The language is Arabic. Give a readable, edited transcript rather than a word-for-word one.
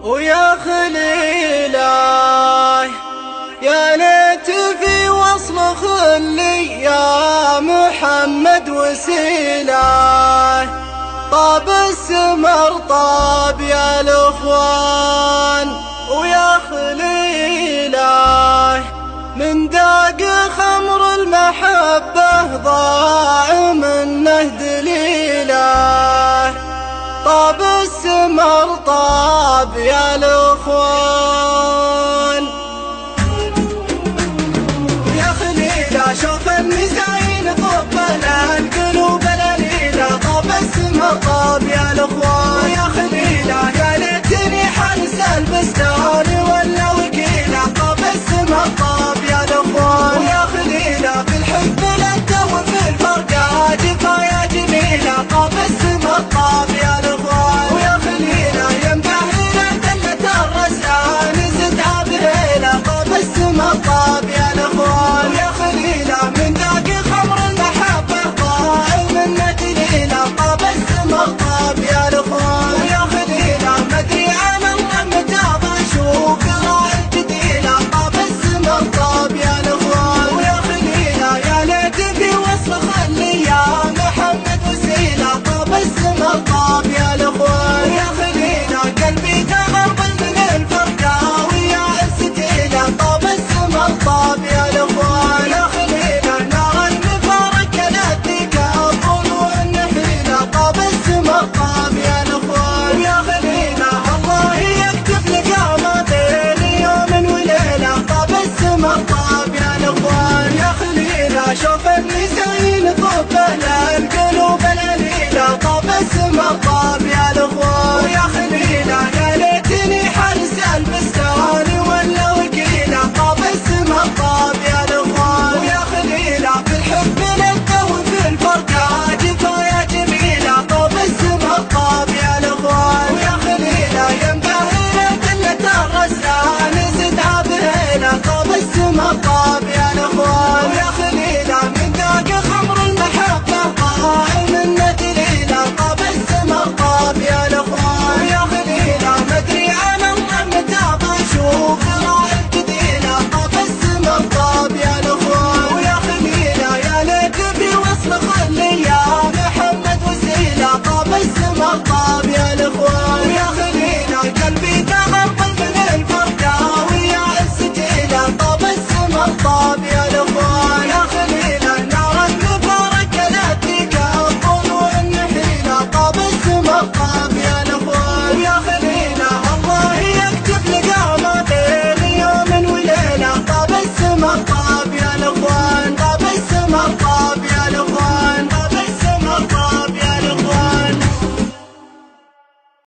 ويا خليلاي يا ليت في وصل خلي يا محمد وسيلاي. طاب السمر طاب يا الاخوان ويا خليلاي من داق خمر المحبة ضاع منه دليلاي. طاب السمر طاب يا الاخوان يا خليلا شوف النساين طبنا القلوب الأليلة. طاب السمر طاب يا الاخوان يا خليلا يا ليتني حارس البستان ولا وكيلة. طاب السمر طاب يا الاخوان ويا خليلا في الحب لده وفي الفرقة جفايا جميلة. طاب السمر طاب يا الاخوان ويا خليلا يا مبهلة دلة الرسان زدها بهيلة. طاب السمر طاب يا الاخوان ويا خليلا من ذاق خمر المحبة ضاع منه دليلة. طاب السمر طاب يا الاخوان ويا خليلا مدري عن الله متى بشوف راعي الجديلة. طاب السمر طاب يا الاخوان ويا خليلا يا ليت في وصل خلي يا محمد وسيلة. طاب السمر طاب يا الاخوان ويا خليلا قلبي تغربل من الفرقة ويا الستيلة. طاب السمر طاب يا الاخوان يا خليلا نار المفارق كانت كالطلوع النحيلة. طاب السمر طاب يا الاخوان ويا خليلا الله يكتب لقامتين يوم وليلة. طاب السمر طاب يا الاخوان يا خليلا شوف النساين طبنا القلوب الأليلة. طاب السمر طاب يا الاخوان ويا خليلا يا ليتني حارس البستان ولا وكيلة. طاب السمر طاب يا الاخوان ويا خليلا في الحب لده وفي الفرقة جفايا جميلة. طاب السمر طاب يا الاخوان ويا خليلا يا مبهلة دلة الرسان زدها بهيلة. طاب السمر طاب يا الاخوان ويا خليلا من ذاق خمر المحبة ضاع منه دليلة. طاب السمر طاب يا الاخوان ويا خليلا مدري عن الله متى بشوف راعي الجديلة. طاب السمر طاب يا الاخوان ويا خليلا يا ليت في وصل خلي يا محمد وسيلة. طاب السمر طاب يا الاخوان ويا خليلا قلبي تغربل من الفرقة ويا الستيلة. طاب السمر طاب يا الاخوان يا خليلا نار المفارق كانت كالطلوع النحيلة. طاب السمر طاب يا الاخوان ويا خليلا الله يكتب لقامتين يوم وليلة. طاب السمر طاب يا الاخوان